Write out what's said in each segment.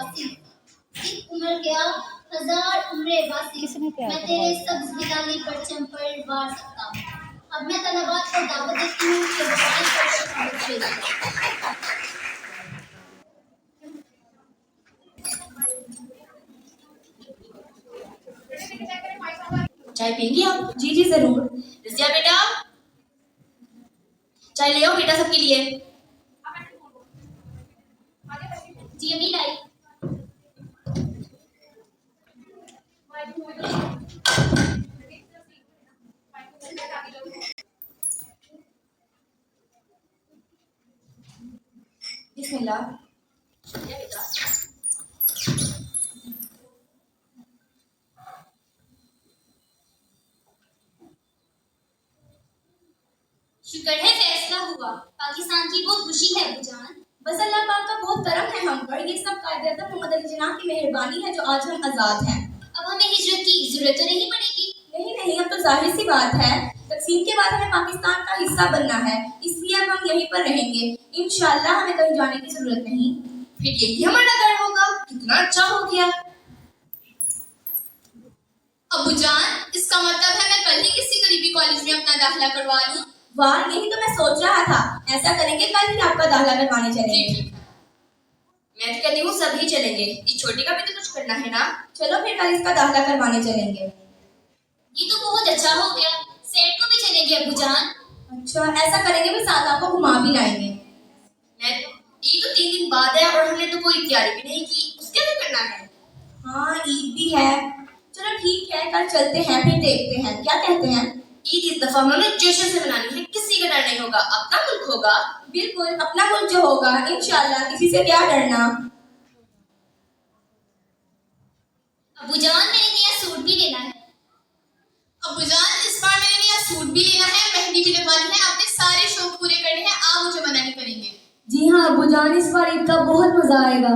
वासी, एक उम्र गया हजार उम्रे वासी, मैं तेरे सब्ज बिलाली परचम पर वार सकता हूँ। अब मैं तलबात को दावत देती हूँ कि बुखारी पर चाय पियेंगी आप? जी जी जरूर। रसिया बेटा, चाय ले आओ बेटा सबके लिए। जी अभी लाई। बिस्मिल्लाह। शुक्र है फैसला हुआ, पाकिस्तान की बहुत खुशी है अब्बूजान। बस अल्लाह पाक का बहुत करम है हम पर। ये सब कायदे मोहम्मद अली जनाब की मेहरबानी है जो आज हम आजाद हैं। अब हमें हिजरत की जरूरत तो नहीं पड़ेगी। नहीं नहीं, अब तो जाहिर सी बात है, तकसीम के बाद हमें पाकिस्तान का हिस्सा बनना है, इसलिए अब हम यहीं पर रहेंगे। इंशाल्लाह हमें कहीं जाने की जरूरत नहीं। फिर यही हमारा घर होगा। कितना अच्छा हो गया। अब्बूजान, इसका मतलब है मैं कल ही किसी करीबी कॉलेज में अपना दाखिला करवा लूं। वाह, यही तो मैं सोच रहा था। ऐसा करेंगे, कल ही आपका दाखिला करवाने चलेंगे। मैं तो कहती हूँ सभी चलेंगे, इस छोटी का भी तो कुछ करना है ना। चलो फिर कल इसका दाखिला करवाने चलेंगे। ये तो बहुत अच्छा हो गया, सेठ को भी चलेंगे अब्बूजान। अच्छा, ऐसा करेंगे, फिर साथ आपको घुमा भी लाएंगे। ये तो 3 दिन बाद है और हमने तो कोई तैयारी भी नहीं की, उसके लिए करना है। हाँ, ईद भी है। चलो ठीक है, कल चलते हैं, फिर देखते हैं क्या कहते हैं। ईद इस दफा हमें जश्न से मनानी है, किसी का डर नहीं होगा, अपना मुल्क होगा। बिल्कुल, अपना मुल्क जो होगा, इंशाल्लाह, किसी से क्या डरना। अब्बूजान मैंने नया सूट भी लेना है। अब्बूजान, इस बार मैंने नया सूट भी लेना है, मेहंदी भी लगवानी है, अपने सारे शौक पूरे करने हैं, आप मुझे मना नहीं करेंगे। जी हाँ अब्बूजान, इस बार ईद का बहुत मजा आएगा।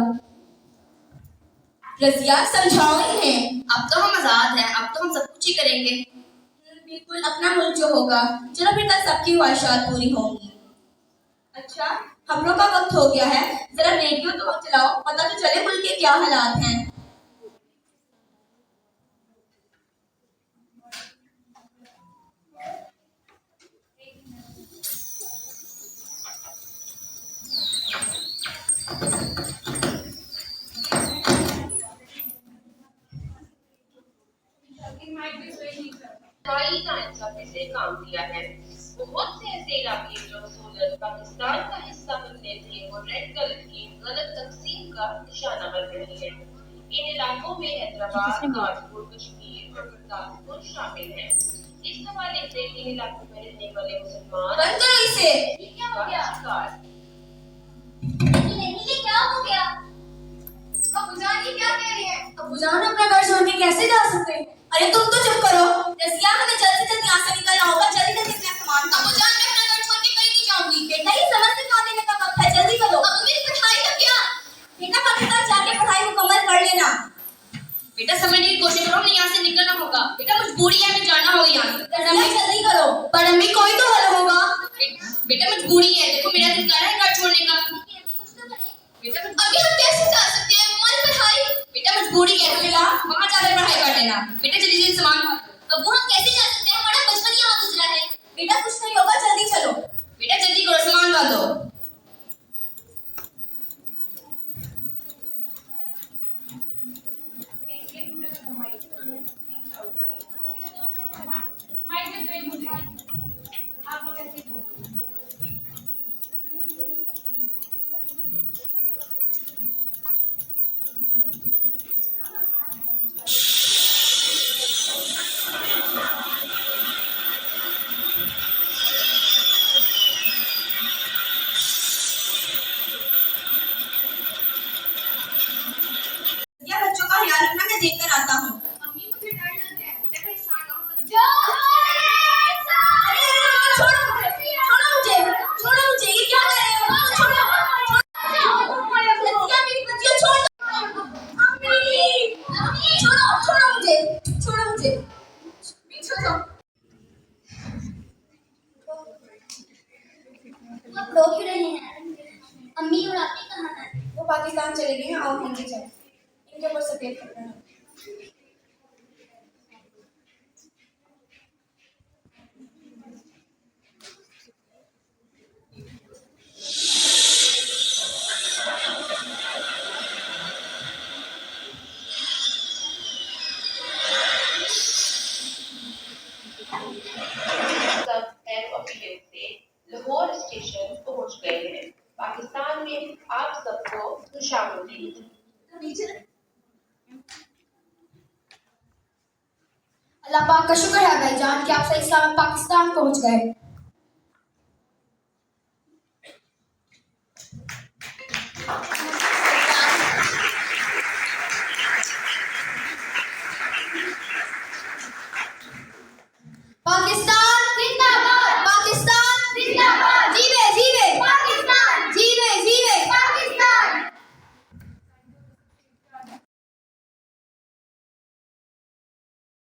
रजिया, समझाओ इन्हें। अब तो हम आजाद हैं, अब तो हम सब कुछ ही करेंगे। बिल्कुल, अपना मुल्क जो होगा। चलो फिर कल सबकी ख्वाहिशात पूरी होंगी। अच्छा, खबरों का वक्त हो गया है, जरा रेडियो तो चलाओ, पता तो चले मुल्क के क्या हालात हैं। से काम किया है। बहुत से ऐसे इलाके जो सूरत पाकिस्तान का हिस्सा बनने थे वो रेड कलर की गलत तकसीम का निशाना बन रही है। इन इलाकों में हैदराबाद, कानपुर, कश्मीर और गुरदासपुर शामिल है। इस हवाले से इन इलाकों में रहने वाले मुसलमान बंद करो इसे। क्या हो गया? शिकार। नहीं, ये क्या हो गया? अब्बूजान, ये क्या कह रही है? अब्बूजान, अपना घर छोड़ के कैसे जा सकते हैं? अरे तुम तो चुप करो। रसिया, हमें जल्द से जल्द यहाँ से निकलना होगा। जल्दी जल्दी अपना सामान। अब्बूजान, मैं अपना घर छोड़ के कहीं नहीं जाऊंगी। बेटा, ये समझ में कहाँ देने का वक्त है, जल्दी करो। अब मेरी पढ़ाई का क्या? बेटा, पाकिस्तान जाके पढ़ाई मुकम्मल कर लेना। बेटा समझने की कोशिश करो, हमें यहाँ से निकलना होगा। बेटा मजबूरी है, हमें जाना होगा यहाँ से। रसिया, जल्दी करो। पर अम्मी, कोई तो हल होगा। बेटा मजबूरी है, देखो मेरा दिल कर रहा है घर छोड़ने का। बेटा अभी हम कैसे जा सकते हैं? हमारी पढ़ाई। बेटा मजबूरी है, वहाँ जाकर पढ़ाई कर लेना। बेटा जल्दी जल्दी सामान। अब्बू हम कैसे जा सकते हैं? हमारा बचपन यहाँ गुजरा है। बेटा कुछ नहीं होगा, जल्दी चलो। बेटा जल्दी करो, सामान बांधो। या बच्चों का ख्याल रखना, मैं देख कर आता हूँ। मम्मी मुझे डर लग रहा है, बेटा परेशान ना हो। छोड़ो मुझे, छोड़ो मुझे, ये क्या कर रहे हो? छोड़ो, रसिया, मेरी बच्चियों, छोड़ दो। अम्मी, छोड़ो, छोड़ो मुझे, छोड़ो मुझे, पीछे जाओ। आप रो क्यों रहे हैं? अम्मी और आपी कहाँ हैं? वो वो पाकिस्तान चले गए हैं और हम भी चले इनके ऊपर सफेद करना है। सब एयरपोर्ट से लाहौर स्टेशन पहुंच गए हैं। पाकिस्तान में आप सबको खुशामदीद। अल्लाह पाक का शुक्र है भाईजान कि आप सही सलामत पाकिस्तान पहुंच गए।